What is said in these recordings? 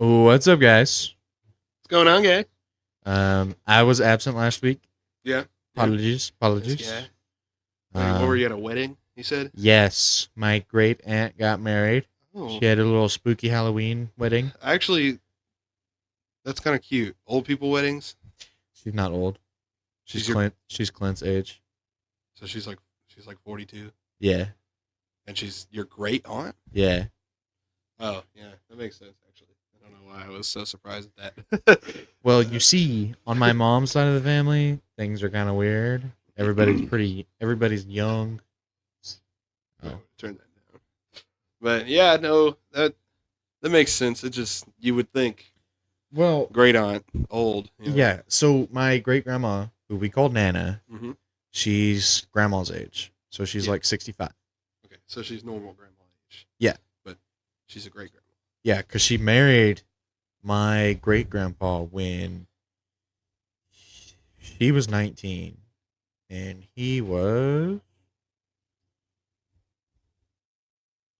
What's up, guys? What's going on, guy? I was absent last week. Yeah. Yeah. Apologies, This guy. apologies. What were Um, you at a wedding? You said. yes, my great aunt got married. Oh, She had a little spooky Halloween wedding. actually, that's kind of cute. Old people weddings. She's not old. She's She's your. Clint. She's Clint's age. So she's like 42, Yeah, and she's your great aunt. yeah. Oh, yeah, that makes sense. Actually, I don't know why I was so surprised at that. Well, you see, on my mom's side of the family, things are kind of weird. Everybody's young. Oh, Oh, turn that down. But yeah, no, that makes sense. It just you would think well, great aunt, old. yeah. So my great grandma, who we called Nana, Mm-hmm. she's grandma's age. So she's Yeah. like 65. Okay, so she's normal grandma age. Yeah. But she's a great grandma. Yeah, because she married my great grandpa when she was 19 and he was,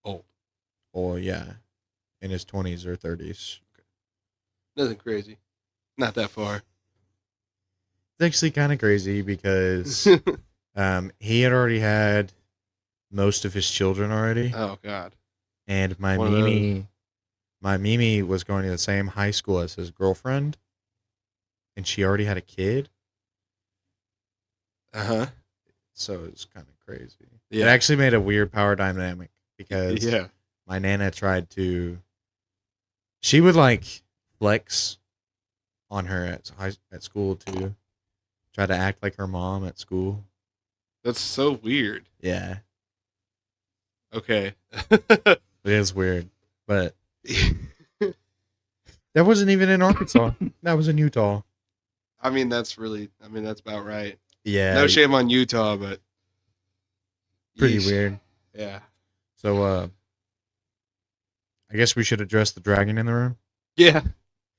Old. oh, yeah, in his 20s or 30s. Nothing crazy. Not that far. It's actually kind of crazy because he had already had most of his children already. Oh God. And One of those. my Mimi was going to the same high school as his girlfriend. And she already had a kid. Uh-huh. So it's kind of crazy. It Yeah. actually made a weird power dynamic because Yeah. my nana tried to. She would like flex on her at school too. Try to act like her mom at school. That's so weird. Yeah, Okay. it is weird, but that wasn't even in Arkansas. That was in Utah. that's about right. Yeah, No shame on Utah, but pretty yeesh. weird. Yeah. So, I guess we should address the dragon in the room. Yeah.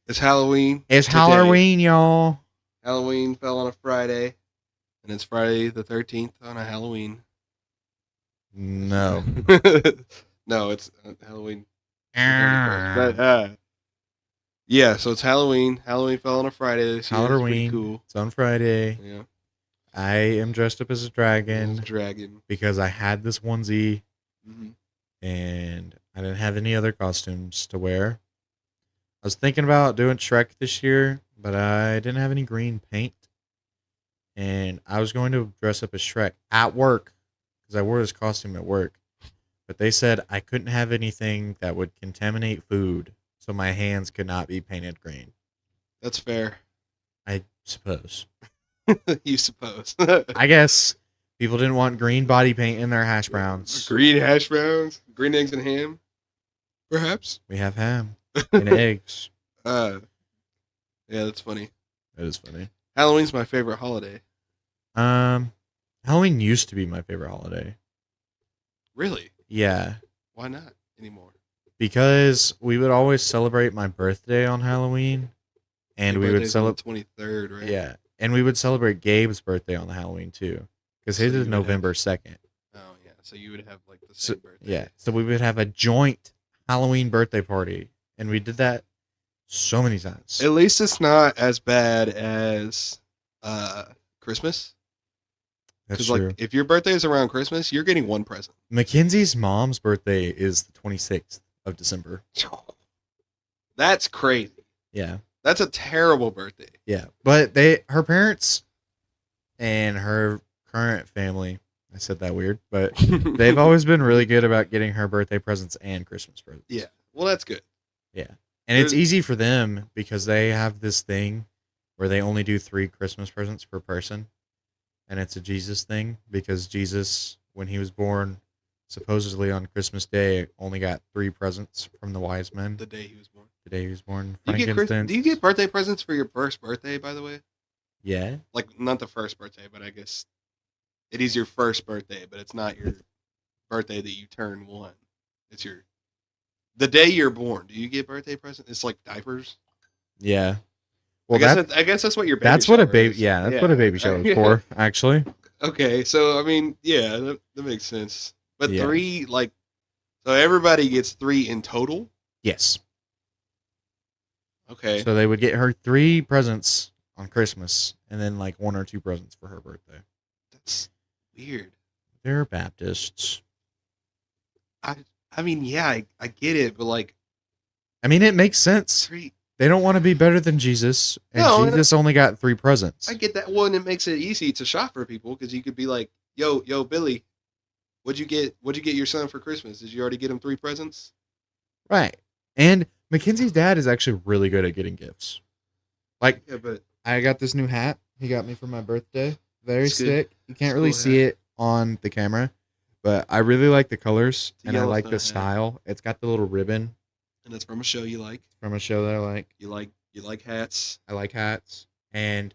It's Halloween. It's today. Halloween, y'all. Halloween fell on a Friday. And it's Friday the 13th on a Halloween. No. No, it's Halloween. But, yeah, so it's Halloween. Halloween fell on a Friday this year. It's pretty Halloween. cool. It's on Friday. Yeah. I am dressed up as a dragon Dragon. because I had this onesie Mm-hmm. and I didn't have any other costumes to wear. I was thinking about doing Shrek this year, but I didn't have any green paint. And I was going to dress up as Shrek at work because I wore this costume at work. But they said I couldn't have anything that would contaminate food, so my hands could not be painted green. That's fair. I suppose. You suppose. I guess people didn't want green body paint in their hash browns. Green hash browns, green eggs and ham, perhaps. We have ham and eggs. Yeah, that's funny. That is funny. Halloween's my favorite holiday. Halloween used to be my favorite holiday. Really? Yeah, Why not anymore? because we would always celebrate my birthday on Halloween, and Your we would birthday's on the celebrate. 23rd, right? Yeah, and we would celebrate Gabe's birthday on the Halloween too, because So his you is would have- November 2nd. Oh yeah. So you would have like the So same birthday. yeah, so we would have a joint Halloween birthday party, and we did that so many times. At least it's not as bad as Christmas. That's Because true. like if your birthday is around Christmas, you're getting one present. Mackenzie's mom's birthday is the 26th of December. That's crazy. Yeah. That's a terrible birthday. Yeah. But her parents and her current family, I said that weird, but they've always been really good about getting her birthday presents and Christmas presents. Yeah. Well, that's good. Yeah. And it's easy for them because they have this thing where they only do 3 Christmas presents per person. And it's a Jesus thing because Jesus, when he was born, supposedly on Christmas Day, only got 3 presents from the wise men. The day he was born. The day he was born. Do you Frankincense. get birthday presents for your first birthday, by the way? Yeah. Like, not the first birthday, but I guess it is your first birthday, but it's not your birthday that you turn 1. It's the day you're born. Do you get birthday presents? It's like diapers. Yeah. Well, I guess that's what your baby that's what a shower baby. is. Yeah, that's what a baby shower is Yeah. for. Actually. Okay, so I mean, yeah, that makes sense. But Yeah. 3, like, so everybody gets 3 in total. Yes. Okay. So they would get her 3 presents on Christmas, and then like 1 or 2 presents for her birthday. That's weird. They're Baptists. I mean, yeah, I get it, but like I mean, it makes sense. 3. They don't want to be better than Jesus, and No, Jesus only got 3 presents. I get that one. It makes it easy to shop for people because you could be like, yo, Billy, what'd you get your son for Christmas? Did you already get him 3 presents? Right. And Mackenzie's dad is actually really good at getting gifts. Like, Yeah, but I got this new hat he got me for my birthday. Very It's good. sick. You can't It's a really cool see hat. it on the camera, but I really like the colors It's a and I like Yellowstone the hat. style. It's got the little ribbon and it's from a show you like. from a show that I like. You like hats. I like hats and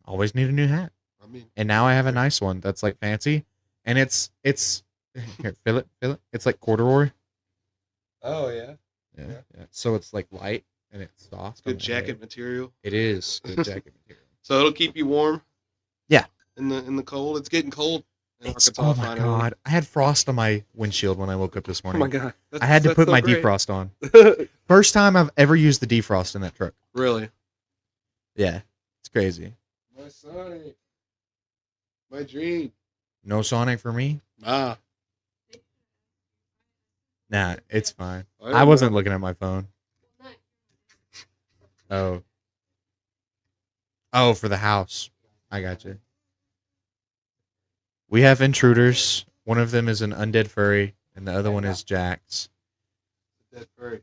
always need a new hat. I mean, And now I have a nice one that's like fancy and it's here, feel it. It's like corduroy. oh yeah, Yeah. So it's like light and it's soft. on good the jacket head. material. It is good jacket material. So it'll keep you warm. Yeah. In the cold, it's getting cold. In It's, Arkansas oh my finally. god! I had frost on my windshield when I woke up this Oh morning. my god! I had to That's put so my great. defrost on. First time I've ever used the defrost in that truck. Really? Yeah, it's crazy. My Sonic. My dream. No Sonic for me. Ah. Nah, it's fine. don't I wasn't know. looking at my phone. Oh. Oh, for the house. I got you. We have intruders. One of them is an undead furry, and the other one is Jax. Dead furry.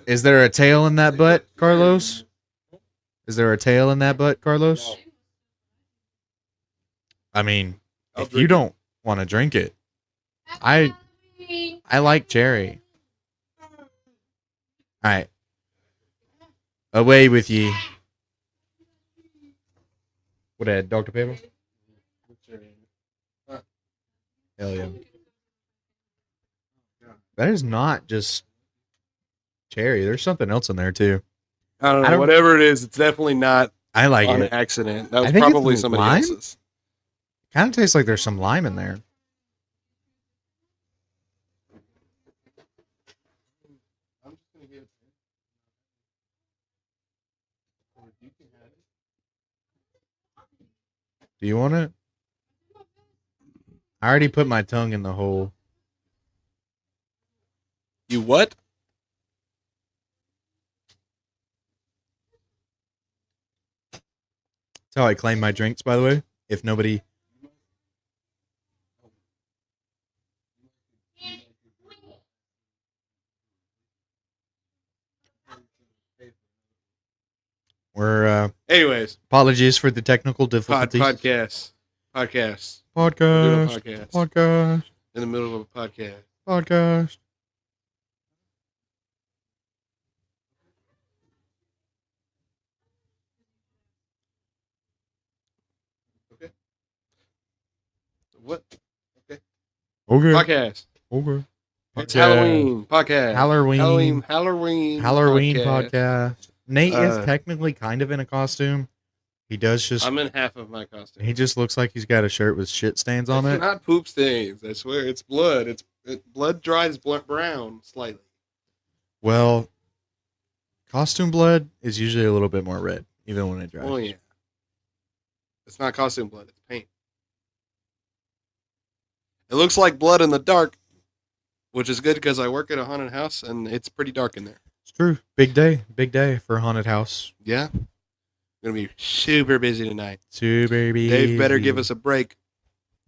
Is there a tail in that butt, Carlos? Is there a tail in that butt, Carlos? No. I mean, I'll if drink you it. don't want to drink it, I like cherry. All right, away with ye. What that, Dr. Pepper? Hell yeah. That is not just cherry. There's something else in there too. I don't know. I don't- Whatever it is, it's definitely not I like on it. accident. That was I think it's probably somebody lime? else's. Kind of tastes like there's some lime in there. Do you want it? I already put my tongue in the hole. You what? That's how I claim my drinks, by the way. If nobody. We're Anyways, apologies for the technical difficulties. podcast. We're doing a Podcast. podcast. Podcast. In the middle of a podcast. Podcast. Okay. What? Okay. Podcast. Okay. It's Halloween podcast. Halloween. Halloween podcast. Nate is Uh, technically kind of in a costume. He does just. I'm in half of my costume. He just looks like he's got a shirt with shit stains on It's it. not poop stains. I swear, it's blood. Blood dries brown slightly. Well, costume blood is usually a little bit more red, even when it dries. Oh yeah. It's not costume blood. It's paint. It looks like blood in the dark, which is good because I work at a haunted house and it's pretty dark in there. It's true. Big day for haunted house. Yeah. Gonna be super busy tonight. Super busy. Dave better give us a break.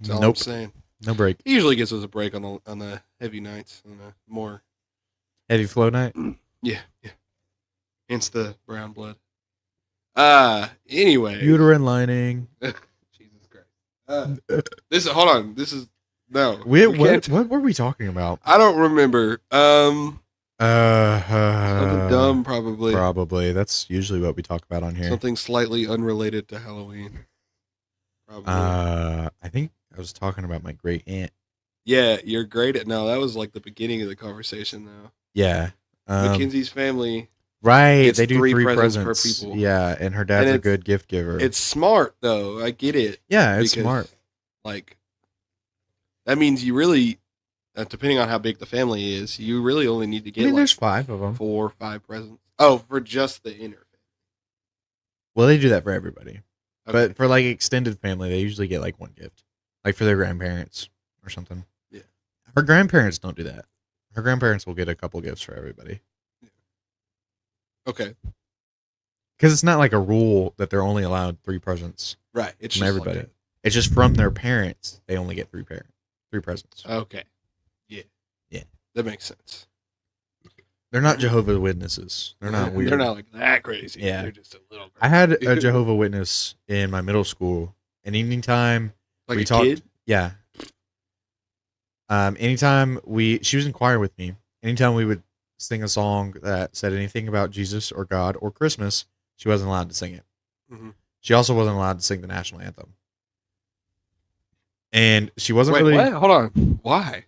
That's all I'm Nope, saying. no break. He usually gives us a break on the heavy nights and the more Heavy flow night. yeah. Hence the brown blood. Anyway. Uterine lining. Jesus Christ. This is hold on. This is no. What were we talking about? I don't remember. Something Something dumb probably. Probably. That's usually what we talk about on here. Something slightly unrelated to Halloween. Probably. I think I was talking about my great aunt. Yeah, you're great at no, that was like the beginning of the conversation though. Yeah. Mackenzie's family. Right. It's They do 3 presents per people. Yeah, and her dad's And a it's- good gift giver. It's smart though. I get it. yeah, it's because, smart. Like that means you really depending on how big the family is, you really only need to I get mean, like there's 5 of them. 4 or 5 presents. Oh, for just the inner Well, they do that for everybody. family. But for like extended family, they usually get like 1 gift. Like for their grandparents or something. Yeah. Her grandparents don't do that. Her grandparents will get a couple gifts for everybody. Okay. Because it's not like a rule that they're only allowed 3 presents Right. It's from just everybody. Like It's just from their parents. They only get 3 presents. okay. Yeah. Yeah. That makes sense. They're not Jehovah's Witnesses. They're not weird. They're not like that crazy. Yeah. They're just a little crazy. I had a Jehovah Witness in my middle school, and anytime like we a talked, kid? yeah. Anytime she was in choir with me. Anytime we would sing a song that said anything about Jesus or God or Christmas, she wasn't allowed to sing it. Mhm. She also wasn't allowed to sing the national anthem, and she wasn't Wait, really. what? Hold on. Why?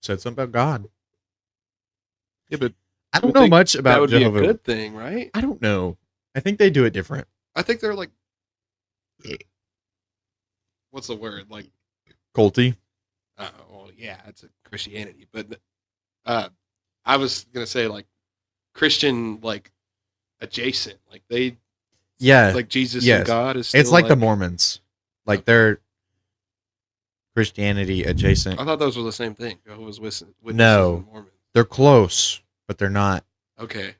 Said something about God. Yeah, but I I don't would know think much that about would Jehovah. be a good thing, right? I don't know. I think they do it different. I think they're like, what's the word? Like, Culty. well, yeah, it's a Christianity, but I was gonna say like Christian, like adjacent, like they, Yeah. like Jesus Yes. and God is. Still It's like the Mormons. Like they're Christianity adjacent. I thought those were the same thing. Jehovah's Witnesses No. and Mormons. They're close, but they're not Okay,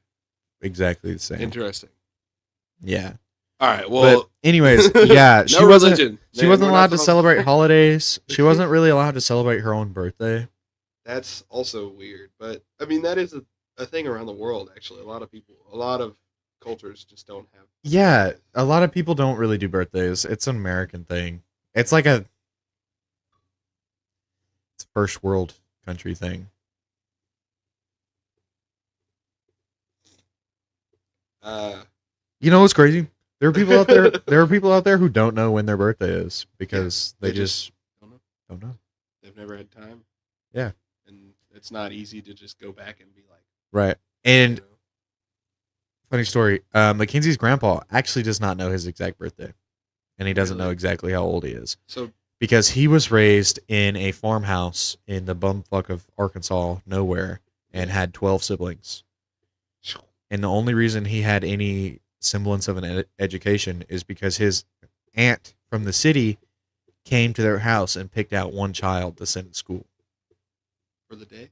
exactly the same. interesting. Yeah. All right. Well, But anyways, yeah, no she wasn't religion. she wasn't allowed to celebrate holidays. She wasn't really allowed to celebrate her own birthday. That's also weird, but I mean that is a thing around the world. Actually, a lot of cultures just don't have. Yeah, a lot of people don't really do birthdays. It's an American thing. It's like it's a first world country thing. You know what's crazy? There are people out there. There are people out there who don't know when their birthday is because they just don't know. They've never had time. Yeah, and it's not easy to just go back and be like, right. And you know, funny story. Mackenzie's grandpa actually does not know his exact birthday, and he doesn't know Really? exactly how old he is so because he was raised in a farmhouse in the bumfuck of Arkansas, nowhere, and had 12 siblings. And the only reason he had any semblance of an education is because his aunt from the city came to their house and picked out one child to send to school for the day,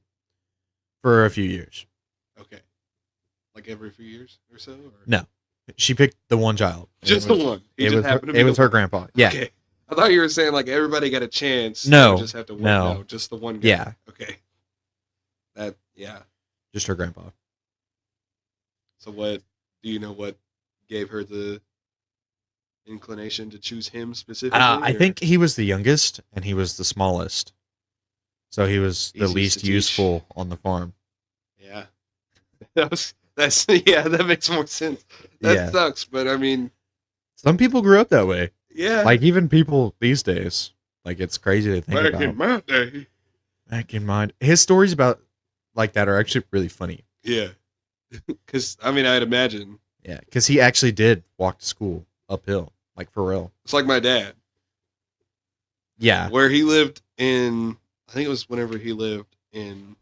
for a few years. okay, like every few years or so, or No, she picked the one child. just the one. He It just was her, happened to be it was the her one. grandpa. Yeah. Okay. I thought you were saying like everybody got a chance. No, they would just have to wait. no. No, just the one guy. Yeah. Okay. That yeah. Just her grandpa. So what do you know? What gave her the inclination to choose him specifically? I or- think he was the youngest and he was the smallest. So he was the Easiest least to teach. useful on the farm. Yeah. That's yeah. That makes more sense. That Yeah. sucks, but I mean, Some people grew up that way. yeah. Like even people these days. Like it's crazy to think back about. in my day. Back in mind. His stories about like that are actually really funny. Yeah. Because I mean, I'd imagine Yeah, because he actually did walk to school uphill, like for real. it's like my dad, Yeah, where he lived in. I think it was whenever he lived in,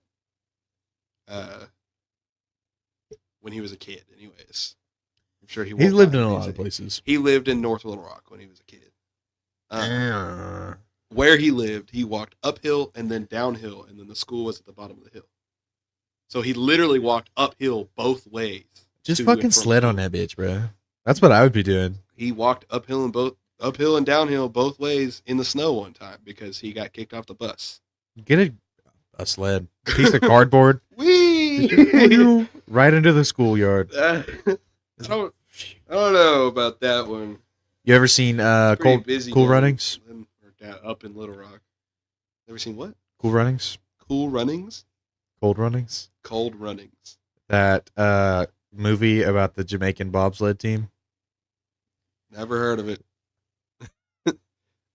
when he was a kid. Anyways, I'm sure he. he's won't lived in mind a me lot of saying. places. He lived in North Little Rock when he was a kid. Where he lived, he walked uphill and then downhill, and then the school was at the bottom of the hill. So he literally walked uphill both ways. Just to fucking and from sled on school. that bitch, bro. That's what I would be doing. He walked uphill and downhill both ways in the snow one time because he got kicked off the bus. Get a sled, a piece of cardboard, Whee! right into the schoolyard. I don't know about that one. You ever seen Pretty busy Cool down Runnings? up in Little Rock. Ever seen what? Cool Runnings, Cool Runnings? Cold Runnings. Cold Runnings. That movie about the Jamaican bobsled team. Never heard of it.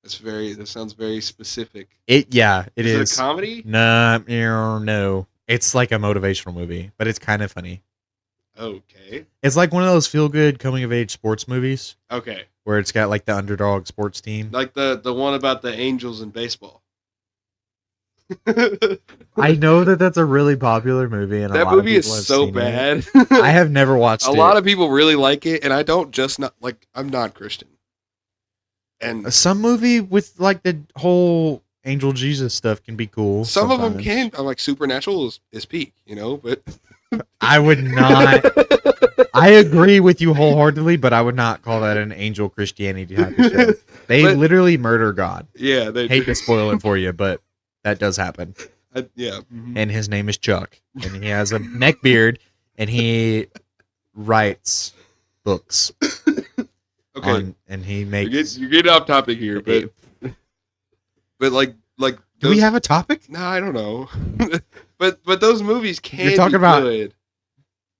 That sounds very specific. It is. Is it a comedy? No. It's like a motivational movie, but it's kind of funny. Okay. It's like one of those feel-good coming-of-age sports movies Okay. where it's got like the underdog sports team. Like the one about the Angels in baseball. I know that that's a really popular movie, and a That lot of movie is people have so seen it. bad. I have never watched A it. lot of people really like it, and I don't just not like. I'm not Christian, and Some movie with like the whole angel Jesus stuff can be cool. some of them Sometimes. can. I'm like Supernatural is peak, but I would not. I agree with you wholeheartedly, but I would not call that an angel Christianity type of show. They But- literally murder God. yeah, they Hate do. to spoil it for you, but that does happen. Yeah. Mhm. And his name is Chuck, and he has a neck beard, and he writes books. Okay, And he makes. you're getting off topic here, but like Do we have a topic? No, I don't know. but those movies can You're talking be about- good.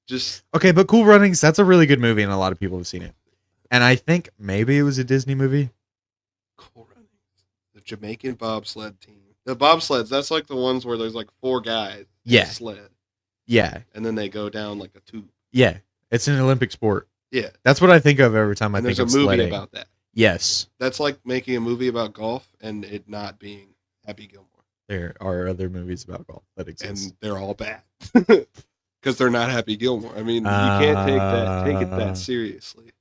Just Okay, but Cool Runnings, that's a really good movie, and a lot of people have seen it. And I think maybe it was a Disney movie. Cool Runnings. The Jamaican bobsled team. The bobsleds, that's like the ones where there's like 4 guys in Yeah. a sled, Yeah, and then they go down like a tube. yeah. It's an Olympic sport. Yeah. That's what I think of every time I And think there's of a movie sledding. about that. Yes, That's like making a movie about golf and it not being Happy Gilmore. there are other movies about golf that exist. And they're all bad. Because they're not Happy Gilmore. I mean, you can't take it that seriously.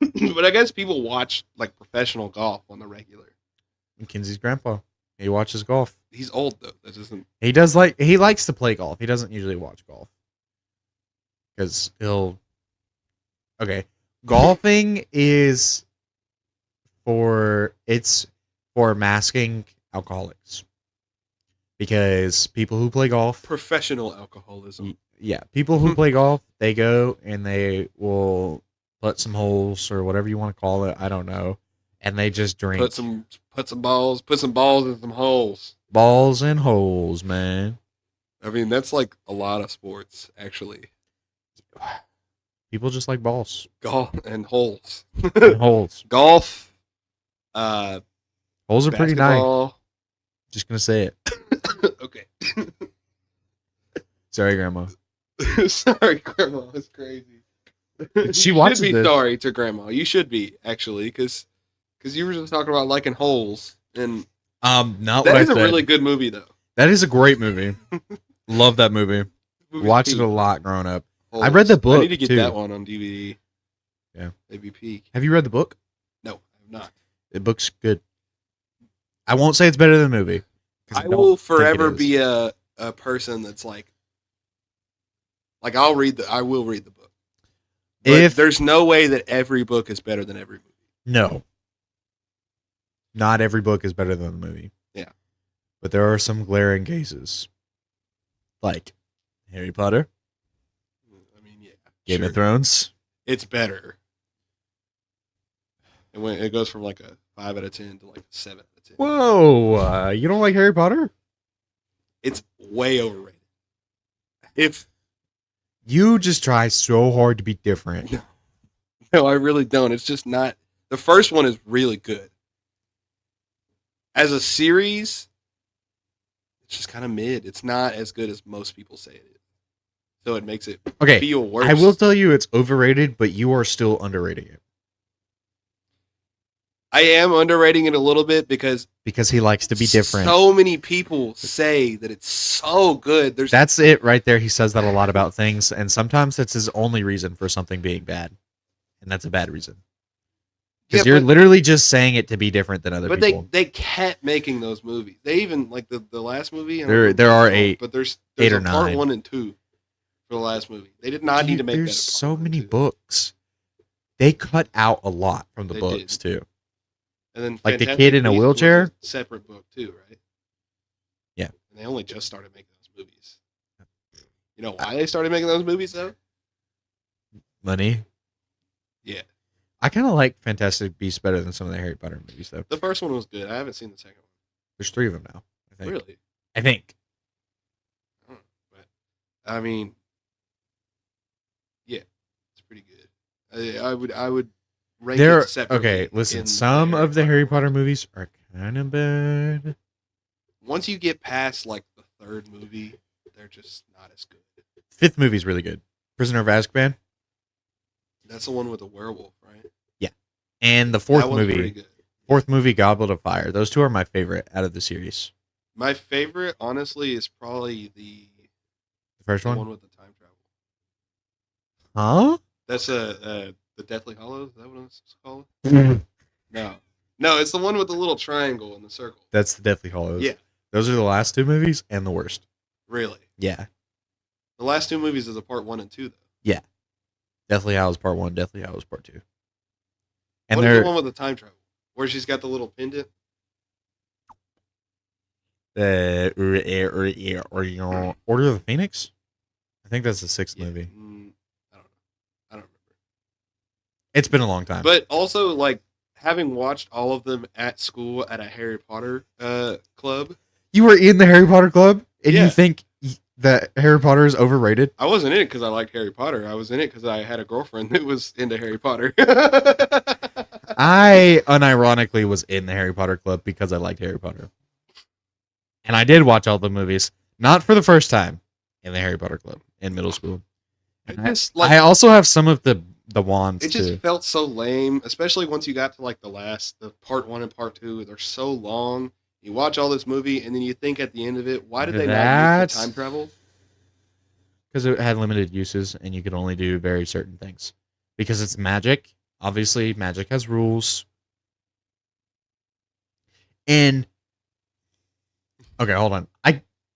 But I guess people watch like professional golf on the regular. Kinsey's grandpa. He watches golf. He's old though. That doesn't. He likes to play golf. He doesn't usually watch golf. Because golfing is it's for masking alcoholics. Because people who play golf, Professional alcoholism. yeah, people who play golf, they go and they will put some holes or whatever you want to call it. I don't know. And they just drink Put some balls in some holes. balls and holes, man. I mean, that's like a lot of sports actually. People just like balls Golf and holes. and holes. Golf. Holes are pretty nice. Basketball. Just gonna say it. Okay. Sorry, Grandma. Sorry, Grandma. It's crazy. She You watches should be this. sorry to Grandma. You should be actually, because you were just talking about liking holes, and Not that what is I a said. really good movie though. That is a great movie. Love that movie. Movie's Watched peak. it a lot growing up. Holes. I read the book, I need to get too. that one on DVD. Yeah. Maybe peak. Have you read the book? No, I'm not. The book's good. I won't say it's better than the movie. 'cause I don't will think it forever is. be a person that's like I will read the book. But If- there's no way that every book is better than every movie. No. Not every book is better than the movie. Yeah. But there are some glaring cases. Like Harry Potter, I mean, yeah. Game sure. of Thrones. It's better. And when it goes from like a 5 out of 10 to like a 7 out of 10. Whoa, you don't like Harry Potter? It's way overrated. If You just try so hard to be different. no, I really don't. It's just not. The first one is really good. As a series, it's just kind of mid. It's not as good as most people say it is. So it makes it Okay, feel worse. I will tell you it's overrated, but you are still underrating it I am underrating it a little bit because because he likes to be different. so many people say that it's so good. There's That's it right there. He says that a lot about things, and sometimes that's his only reason for something being bad, and that's a bad reason. Because Yeah, you're but- literally just saying it to be different than other but people. they kept making those movies. They even like the last movie. I don't There- remember there what are it's called, eight- but there's 8 or a part 9. 1 and 2 for the last movie. They did not need to make that. There's a part so 1 and many 2. books. They cut out a lot from the They books too. And then Like the Fantastic kid in a Beasts was wheelchair? separate book too, right? Yeah. And they only just started making those movies. You know why they started making those movies though? Money. Yeah. I kind of like Fantastic Beasts better than some of the Harry Potter movies, though. The first one was good. I haven't seen the second There's 3 of them now. I one. think. Really? I think. But I mean, yeah, it's pretty good. I would rank There. it separately. Okay, listen. in Some of the Harry Potter order. movies are kind of bad. Once you get past like the third movie, they're just not as good. 5th movie's really good. Prisoner of Azkaban. That's the one with the werewolf, right? And the That 4th one's pretty movie. good. Fourth movie, Goblet of Fire. Those two are my favorite out of the series. My favorite, honestly, is probably The first the one? one with the time travel. Huh? That's the Deathly Hollows. Is that what it's called? That's No, no, it's the one with the little triangle in the circle. the Deathly Hollows. Yeah, Those are the last two movies and the worst. really. Yeah. The last two movies is a part 1 and 2, though. Yeah. Deathly Hallows Part 1, Deathly Hallows Part 2. And What is the they're one with the time travel where she's got the little pendant? Order of the Phoenix? I think that's the sixth movie. I don't know. I don't remember. It's been a long time. But also, like, having watched all of them at school at a Harry Potter club, You were in the Harry Potter club, and Yeah. you think that Harry Potter is overrated? I wasn't in it because I liked Harry Potter. I was in it because I had a girlfriend that was into Harry Potter. I unironically was in the Harry Potter club because I liked Harry Potter. And I did watch all the movies, not for the first time, in the Harry Potter club in middle school. It And just, like, I also have some of the wands it just too. felt so lame, especially once you got to like the part 1 and part 2. They're so long. You watch all this movie, and then you think at the end of it, why did they not use That's- the time travel? Because it had limited uses and you could only do very certain things. Because it's magic. Obviously, magic has rules. And okay, hold on.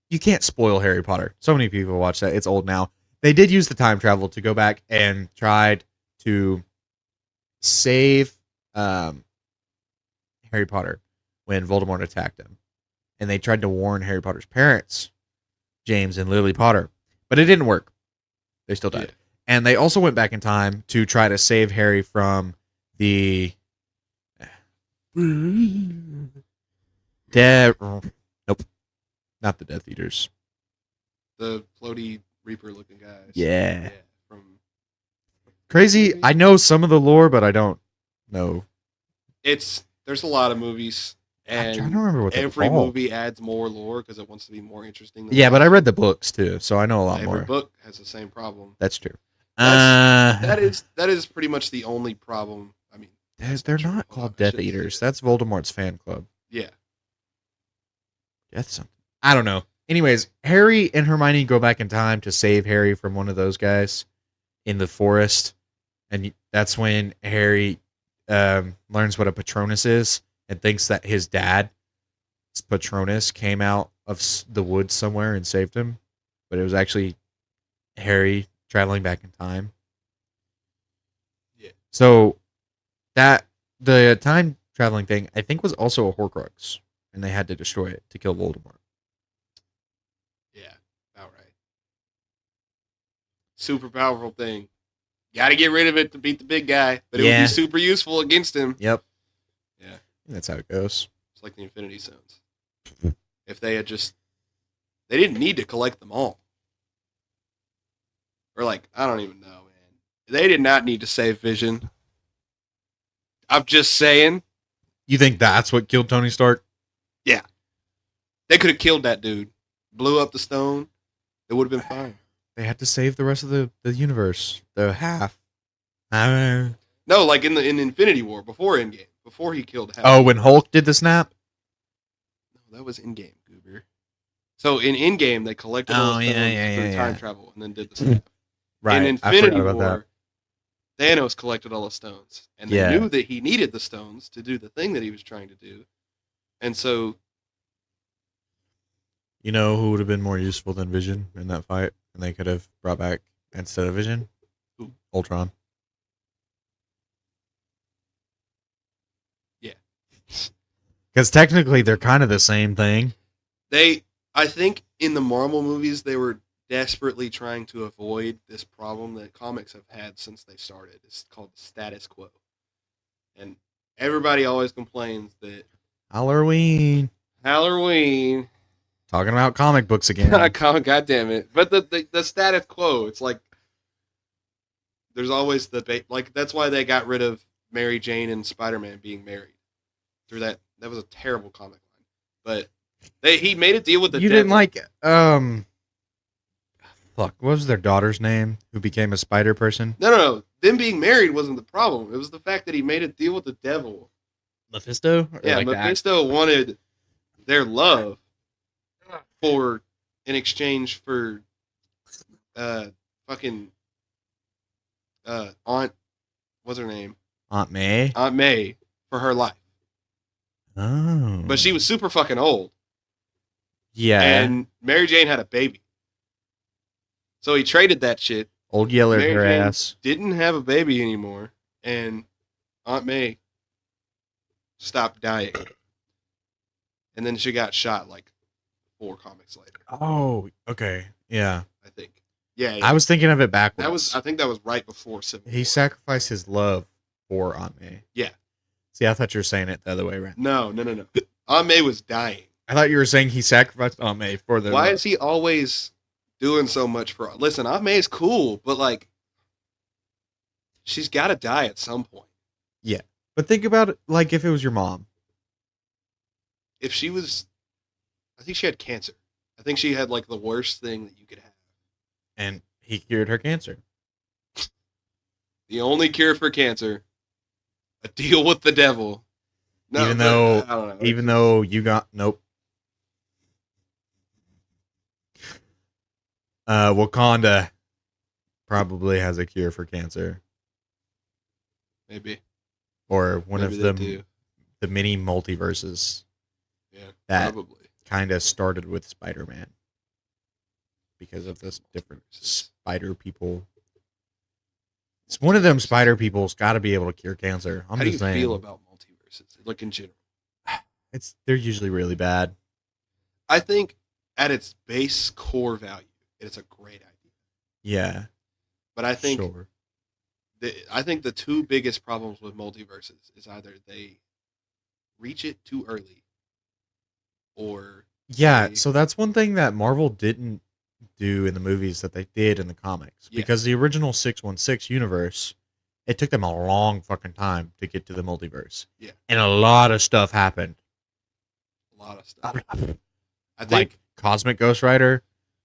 You can't spoil Harry Potter. So many people watch that. It's old now. They did use the time travel to go back and tried to save Harry Potter when Voldemort attacked him. And they tried to warn Harry Potter's parents, James and Lily Potter. But it didn't work. They still died. Yeah. And they also went back in time to try to save Harry from the Nope. Not the Death Eaters. The floaty Reaper looking guys. Yeah. From Crazy. I know some of the lore, but I don't know. There's a lot of movies, I'm trying to and remember what they're every called. movie adds more lore because it wants to be more interesting. Than Yeah, the but I last read the books too, so I know a lot one. Every more. book has the same problem. That's true. That is pretty much the only problem. I mean, They're true. not Hold on, called I Death shouldn't say Eaters. that. That's Voldemort's fan club. Yeah. Death something. I don't know. Anyways, Harry and Hermione go back in time to save Harry from one of those guys in the forest, and that's when Harry learns what a Patronus is and thinks that his dad, Patronus, came out of the woods somewhere and saved him, but it was actually Harry traveling back in time. Yeah. So that the time traveling thing, I think, was also a Horcrux, and they had to destroy it to kill Voldemort. Yeah. All right. Super powerful thing. Got to get rid of it to beat the big guy, but it would Yeah. be super useful against him. Yep. Yeah. That's how it goes. It's like the Infinity Stones. If they had they didn't need to collect them all. Or like, I don't even know, man. They did not need to save Vision. I'm just saying. You think that's what killed Tony Stark? They could have killed that dude. Blew up the stone. It would have been fine. They had to save the rest of the universe. The half. I don't know. No, like in Infinity War, before Endgame. Before he killed half. Oh, when Hulk did the snap? No, that was Endgame, Goober. So in Endgame, they collected all Oh, the yeah, stones yeah, through yeah, time yeah. travel and then did the snap. Right. In I Infinity forgot about War, Thanos collected all the stones. And they Yeah. knew that he needed the stones to do the thing that he was trying to do. And so, You know who would have been more useful than Vision in that fight? And they could have brought back instead of Vision? Who? Ultron. Yeah. Because technically they're kind of the same thing. I think in the Marvel movies, they were desperately trying to avoid this problem that comics have had since they started. It's called the status quo. And everybody always complains that Hallerween. Halloween, Talking about comic books again. God damn it. But the status quo, it's like, there's always like, that's why they got rid of Mary Jane and Spider-Man being married. Through that was a terrible comic line. But he made a deal with the You devil. didn't like fuck, what was their daughter's name who became a spider person? No. Them being married wasn't the problem. It was the fact that he made a deal with the devil Mephisto? Or Yeah, like that? Mephisto wanted their love for in exchange for fucking Aunt, what's her name? Aunt May? Aunt May for her life. Oh. But she was super fucking old. Yeah. And Mary Jane had a baby. So he traded that shit. Old Yeller Mary her Jane ass. didn't have a baby anymore. And Aunt May stopped dying. And then she got shot like 4 comics later, Oh, okay. Yeah. I think. Yeah. I was thinking of it backwards. I think that was right before Civil He War. sacrificed his love for Aunt May. Yeah. See, I thought you were saying it the other way around. No. Aunt May was dying. I thought you were saying he sacrificed Aunt May for the. Why is he always doing so much for? Listen, Aunt May is cool, but like, she's got to die at some point. Yeah, but think about it like if it was your mom. If she was, I think she had cancer. I think she had like the worst thing that you could have. And he cured her cancer. The only cure for cancer, a deal with the devil. No, even but, though, I don't know. even though you got nope. Wakanda probably has a cure for cancer, Maybe, or one Maybe of they them, do. the mini multiverses Yeah, that probably. kind of started with Spider-Man because of this different spider people. It's one of them spider people's got to be able to cure cancer. I'm How do you just saying. feel about multiverses, like in general? They're usually really bad. I think at its base core value, it's a great idea. Yeah, But I think sure. the 2 biggest problems with multiverses is either they reach it too early, or Yeah, they- so that's one thing that Marvel didn't do in the movies that they did in the comics. Yeah. Because the original 616 universe, it took them a long fucking time to get to the multiverse. Yeah. And a lot of stuff happened. a lot of stuff. I think Like Cosmic Ghost Rider,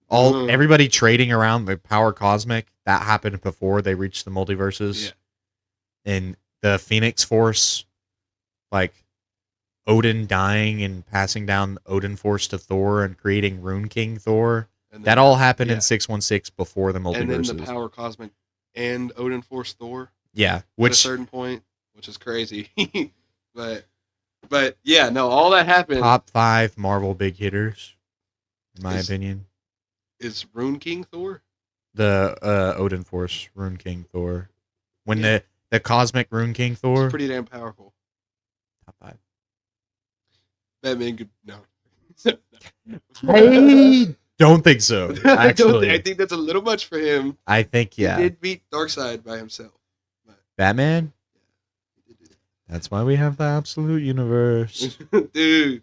everybody trading around the power cosmic, that happened before they reached the multiverses. Yeah. And the Phoenix Force, like Odin dying and passing down Odin Force to Thor and creating Rune King Thor. and That then- all happened yeah. in 616 before the and then multiverses. the power cosmic and Odin Force Thor Yeah, at a which certain point, which is crazy. but yeah, no, all that happened. top 5 Marvel big hitters, in my Is- opinion. Is Rune King Thor? The Odin Force Rune King Thor. When Yeah. the cosmic Rune King Thor, It's pretty damn powerful. top 5. Batman could no. I don't think so. Actually, I think that's a little much for him. I think He yeah. did beat Darkseid by himself. Batman. He did That's why we have the absolute universe, Dude,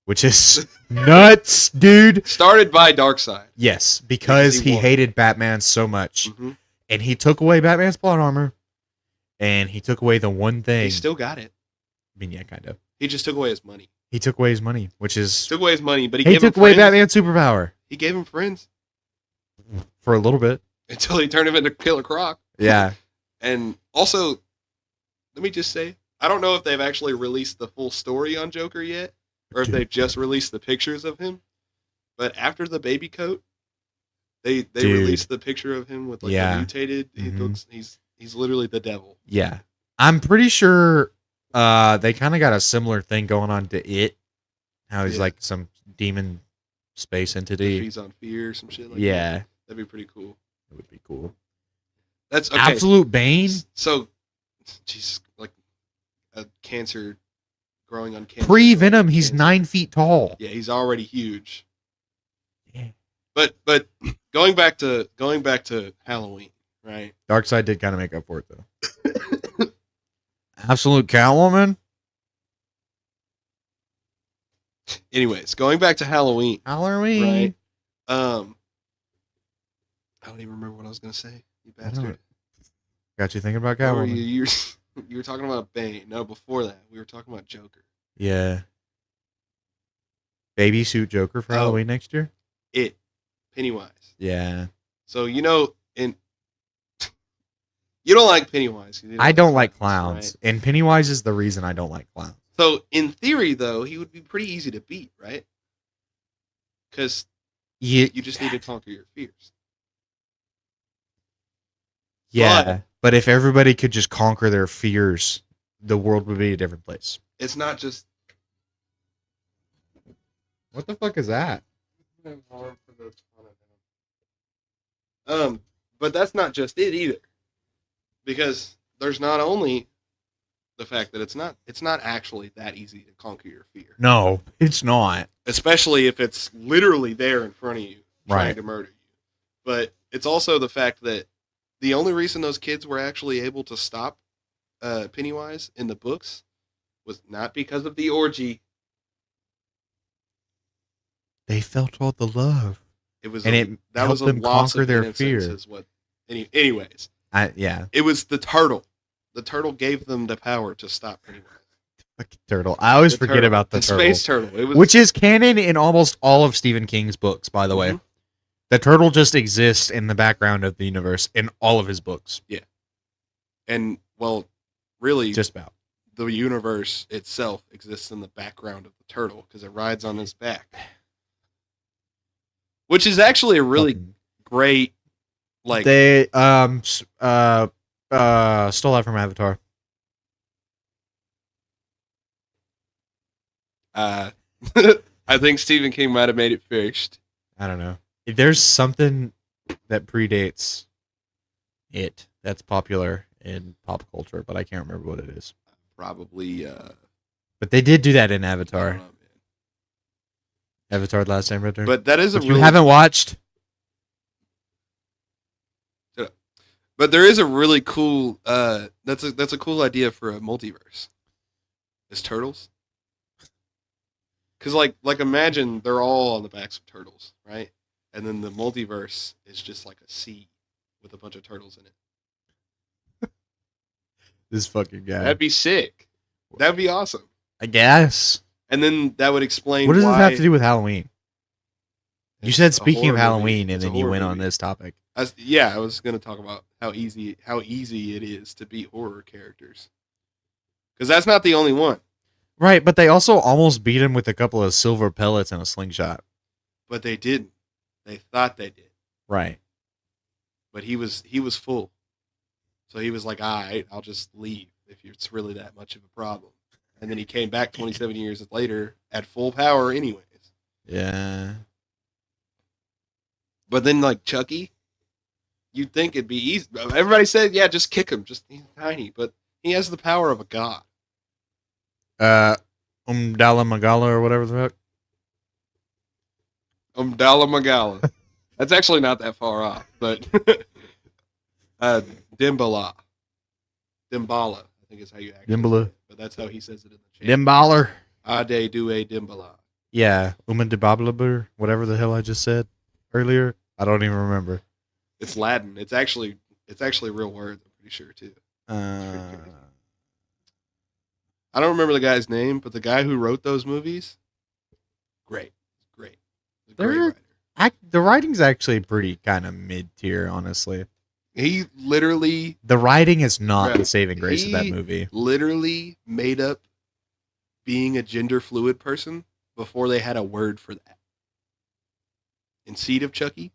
which is nuts, dude. started by Darkseid. Yes, because Because he he won. hated Batman so much, Mm-hmm. and he took away Batman's plot armor, and he took away the one thing. He still got it. I mean, yeah, kind of. He just took away his money. He took away his money, which is Took away his money, but he he gave him took away friends. Batman's superpower He gave him friends for a little bit. until he turned him into Killer Croc. Yeah, And also, let me just say, I don't know if they've actually released the full story on Joker yet, or if they've just released the pictures of him. But after the baby coat, they Dude. released the picture of him with like Yeah. the mutated. He Mhm. looks he's literally the devil. yeah. I'm pretty sure they kind of got a similar thing going on to it. How he's Yeah. like some demon space If entity. he's on fear, some shit like Yeah, that. That'd be pretty cool. it would be cool. That's okay. Absolute Bane. So, Jesus, like a cancer growing on cancer. Pre Venom, he's Cancer. 9 feet tall. Yeah, he's already huge. Yeah. But going back to Halloween, right? Darkseid did kind of make up for it though. Absolute Catwoman. Anyways, going back to Halloween, Halloween. right? I don't even remember what I was gonna say. You I don't bastard. Got you thinking about What were Catwoman. you were talking about Bane. No, before that, we were talking about Joker. Yeah. Baby suit Joker for Oh. Halloween next year. Pennywise. Yeah. So you don't like Pennywise. 'cause you I don't like clowns, clowns, and Pennywise is the reason I don't like clowns. So in theory, though, he would be pretty easy to beat, right? Because Yeah, you just need to conquer your fears. yeah. But if everybody could just conquer their fears, the world would be a different place. It's not just. What the fuck is that? But that's not just it either, because there's not only the fact that it's not actually that easy to conquer your fear, No, it's not. especially if it's literally there in front of you trying Right. to murder you. But it's also the fact that the only reason those kids were actually able to stop Pennywise in the books was not because of the orgy. They felt all the love. It was And a, it that helped was a them loss conquer of their innocence fear. is what. Anyways, Yeah. it was the turtle. The turtle gave them the power to stop Pennywise. Fucking turtle. I always The forget turtle. about the turtle. Space turtle. It was, Which is canon in almost all of Stephen King's books, by the way. Mhm. The turtle just exists in the background of the universe in all of his books. and well, really, Just about. the universe itself exists in the background of the turtle because it rides on his back, which is actually a really Fucking- great, like, they stole that from Avatar. I think Stephen King might have made it first. I don't know. There's something that predates it that's popular in pop culture, but I can't remember what it is. Probably. But they did do that in I Avatar. don't know, man. Avatar: The Last Airbender. But that is a If you really, haven't watched, but there is a really cool. That's a cool idea for a multiverse. Is turtles. Because like imagine they're all on the backs of turtles, right? And then the multiverse is just like a sea with a bunch of turtles in it. this fucking guy. That'd be sick. That'd be awesome. I guess. And then that would explain What does why this have to do with Halloween? You it's said a speaking of horror movie. Halloween, and It's a then you horror went on movie. this topic. I was going to talk about how easy it is to beat horror characters. Because that's not the only one. Right, but they also almost beat him with a couple of silver pellets and a slingshot. But they didn't. They thought they did. Right. But he was full. So he was like, all right, I'll just leave if it's really that much of a problem. And then he came back 27 years later at full power anyways. Yeah. But then, like, Chucky, you'd think it'd be easy. Everybody said, yeah, just kick him. Just, he's tiny. But he has the power of a god. Umdala Magala or whatever the fuck. Umdala Magala. That's actually not that far off. But Dimbala. Dimbala, I think is how you actually Dimbala. say it. But that's how he says it in the chant. Dimballer. Ade Due Dimbala. Yeah. Umadibablabur, whatever the hell I just said earlier. I don't even remember. It's Latin. It's actually a real word, I'm pretty sure, too. I don't remember the guy's name, but the guy who wrote those movies, great. He's a great They're- writer. The writing's actually pretty kind of mid-tier, honestly. He literally The writing is not Right. the saving grace of that He- movie. literally made up being a gender fluid person before they had a word for that. In Seed of Chucky,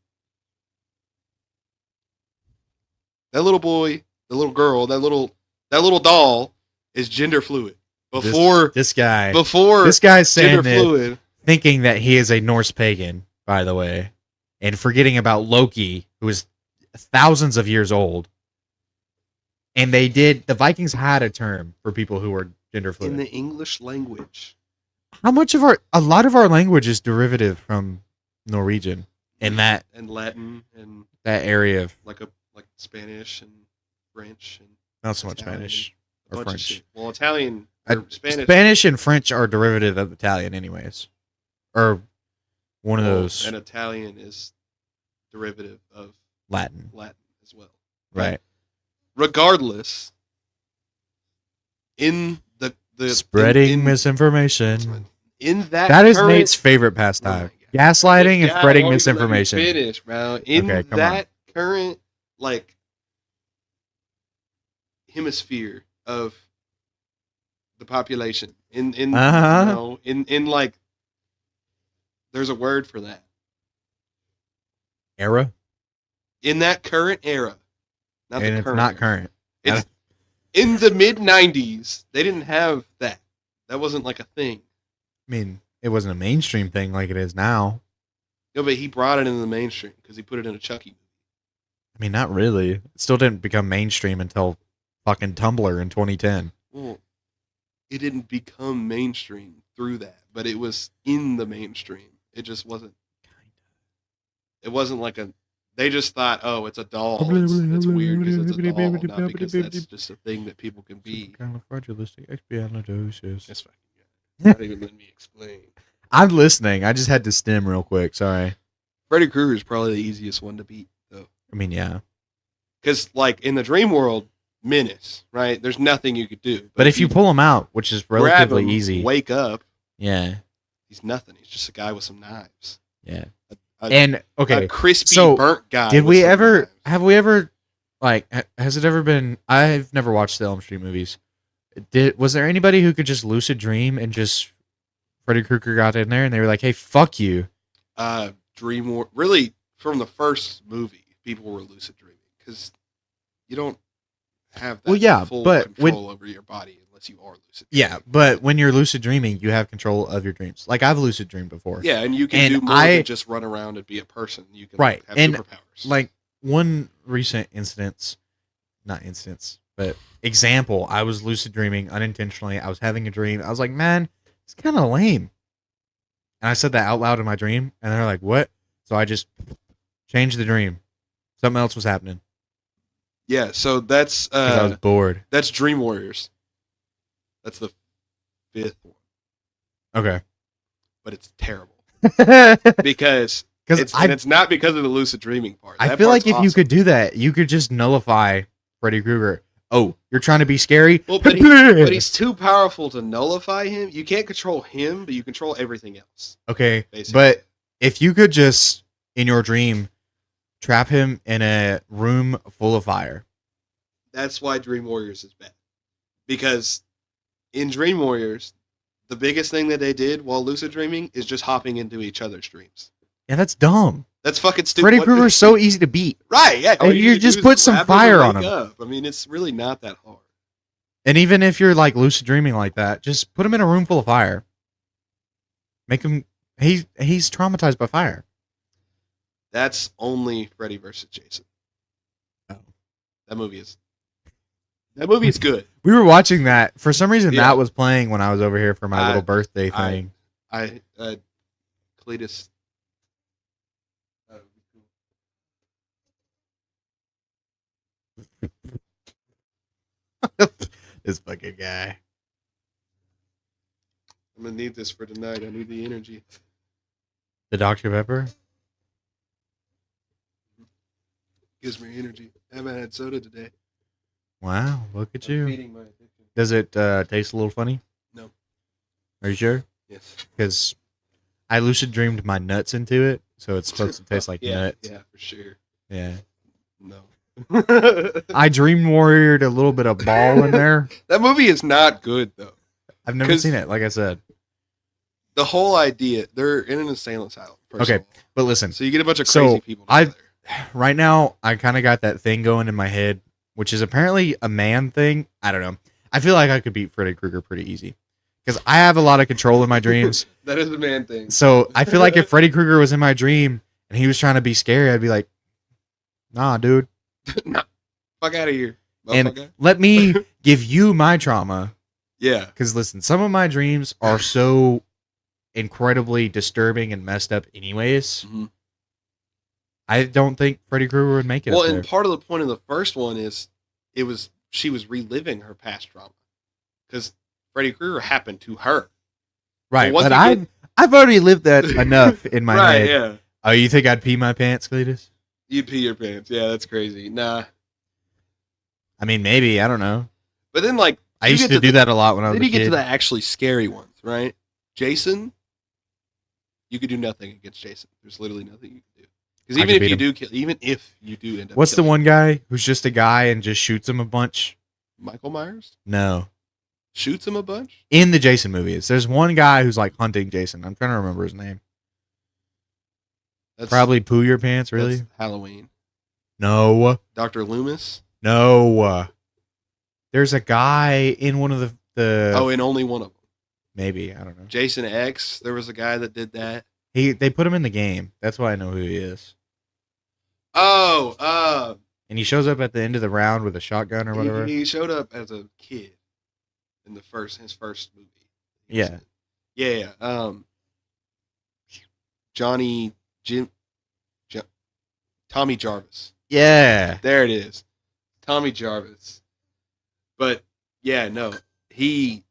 that little boy, the little girl, that little doll is gender fluid before This guy. before This guy's saying gender that, fluid. thinking that he is a Norse pagan, by the way, and forgetting about Loki, who is thousands of years old. And the Vikings had a term for people who were gender fluid. In the English language. A lot of our language is derivative from Norwegian in that and Latin and area of, like Spanish and French and not so much Italian, Spanish a or bunch of French. shit. Well, Italian or Spanish. Spanish and French are derivative of Italian anyways. Or one of those And Italian is derivative of Latin. Latin as well. Right. Regardless, in the Spreading in, misinformation. in that That is current, Nate's favorite pastime. Oh my God. Gaslighting and God, spreading why don't you let me misinformation. Finish, bro. In Okay, come that current hemisphere of the population, In like, there's a word for that. Era, In that current era, not and the it's current. not era. current. It's in the mid '90s. They didn't have that. That wasn't like a thing. I mean, it wasn't a mainstream thing like it is now. No, but he brought it into the mainstream because he put it in a Chucky movie. I mean, not really. It still didn't become mainstream until fucking Tumblr in 2010. Well, it didn't become mainstream through that, but it was in the mainstream. It just wasn't. It wasn't like a. They just thought, oh, it's a doll. It's weird because it's a doll, not because that's just a thing that people can be. Supercalifragilisticexpialidocious. That's fucking good. Not even letting me explain. I'm listening. I just had to stem real quick. Sorry. Freddy Krueger is probably the easiest one to beat, though. I mean, yeah. Because, like, in the dream world, menace, right? There's nothing you could do. But if you pull him out, which is grab relatively him, easy. wake up, Yeah. he's nothing. He's just a guy with some knives. Yeah. A crispy, so burnt guy. Did with we some ever, knives. have we ever, like, has it ever been, I've never watched the Elm Street movies. Was there anybody who could just lucid dream and just, Freddy Krueger got in there and they were like, hey, fuck you. Dream War, really, from the first movie, people were lucid dreaming because you don't have that full control over your body unless you are lucid dreaming. Yeah, but when you're lucid dreaming, you have control of your dreams. Like, I've lucid dreamed before. Yeah, and you can do more than just run around and be a person. You can have superpowers. Like, one recent but example, I was lucid dreaming unintentionally. I was having a dream. I was like, man, it's kind of lame. And I said that out loud in my dream, and they're like, what? So I just changed the dream. Something else was happening. Yeah, so that's... Because I was bored. That's Dream Warriors. That's the 5th one. Okay. But it's terrible. Because... and it's not because of the lucid dreaming part. I feel like if you could do that, you could just nullify Freddy Krueger. Oh, you're trying to be scary? Well, but he's too powerful to nullify him. You can't control him, but you control everything else. Okay, basically. But if you could just, in your dream, trap him in a room full of fire. That's why Dream Warriors is bad. Because in Dream Warriors, the biggest thing that they did while lucid dreaming is just hopping into each other's dreams. Yeah, that's dumb. That's fucking stupid. Freddy Krueger's so easy to beat. Right, yeah. You just put some fire on him. Up. I mean, it's really not that hard. And even if you're like lucid dreaming like that, just put him in a room full of fire. Make him... He's traumatized by fire. That's only Freddy versus Jason. Oh. That movie is good. We were watching that. For some reason, that was playing when I was over here for my little birthday thing. Cletus... This fucking guy. I'm gonna need this for tonight. I need the energy. The Dr. Pepper? Gives me energy. I haven't had soda today. Wow, look at I'm you. feeding my addiction. Does it taste a little funny? No. Are you sure? Yes. Because I lucid dreamed my nuts into it, so it's supposed to taste like nuts. Yeah, for sure. Yeah. No. I dream warriored a little bit of ball in there. That movie is not good though. I've never seen it, like I said. The whole idea, they're in an insane asylum. Okay, but listen. So you get a bunch of crazy people together. Right now, I kind of got that thing going in my head, which is apparently a man thing. I don't know. I feel like I could beat Freddy Krueger pretty easy. Because I have a lot of control in my dreams. That is a man thing. So I feel like if Freddy Krueger was in my dream and he was trying to be scary, I'd be like, nah, dude. Nah, fuck out of here. And let me give you my trauma. Yeah. Because listen, some of my dreams are so incredibly disturbing and messed up anyways. Mm-hmm. I don't think Freddy Krueger would make it. Well, and part of the point of the first one is she was reliving her past trauma. Because Freddy Krueger happened to her. Right, but I've already lived that enough in my head. Yeah. Oh, you think I'd pee my pants, Cletus? You'd pee your pants. Yeah, that's crazy. Nah. I mean, maybe. I don't know. But then, like... I used to do that a lot when I was a kid. Then you get to the actually scary ones, right? Jason, you could do nothing against Jason. There's literally nothing you can do. Because even if you do end up... What's the one guy who's just a guy and just shoots him a bunch? Michael Myers? No. shoots him a bunch. In the Jason movies, there's one guy who's like hunting Jason. I'm trying to remember his name. That's Probably Poo Your Pants, really? That's Halloween. No. Dr. Loomis. No. There's a guy in one of the Oh, in only one of them. maybe, I don't know. Jason X. There was a guy that did that. They put him in the game. That's why I know who he is. Oh, And he shows up at the end of the round with a shotgun or whatever. he showed up as a kid in his first movie. Yeah. Yeah. Tommy Jarvis. Yeah. There it is. Tommy Jarvis. But yeah, no. He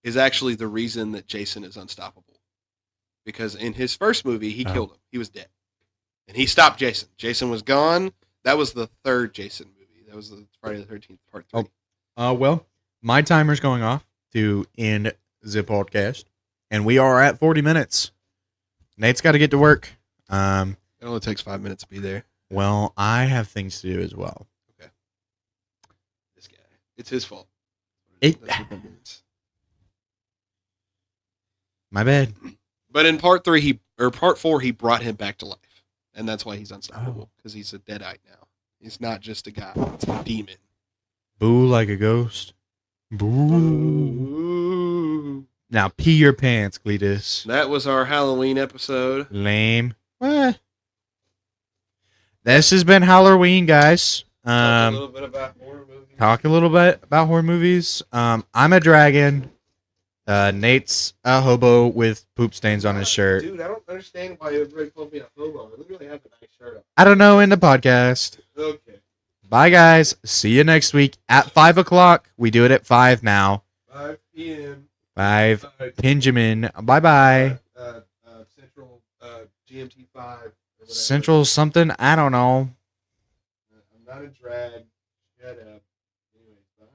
is actually the reason that Jason is unstoppable. Because in his first movie, he killed him. He was dead. And he stopped Jason. Jason was gone. That was the third Jason movie. That was the Friday the 13th part 3. Well, my timer's going off to end the podcast. And we are at 40 minutes. Nate's got to get to work. It only takes 5 minutes to be there. Well, I have things to do as well. Okay. This guy. It's his fault. That's what that means. My bad. But in part 4, he brought him back to life. And that's why he's unstoppable. Because he's a deadite now. He's not just a guy. It's a demon. Boo like a ghost. Boo. Ooh. Now pee your pants, Cletus. That was our Halloween episode. Lame. What? This has been Halloween, guys. Talk a little bit about horror movies. I'm a dragon. Nate's a hobo with poop stains on his shirt. Dude, I don't understand why everybody calls me a hobo. I literally have a nice shirt on. I don't know in the podcast. Okay. Bye, guys. See you next week at 5 o'clock. We do it at 5 now. 5 p.m. 5 Benjamin. Bye-bye. Central GMT 5. Central something? I don't know. I'm not a drag. Shut up. Anyway, bye.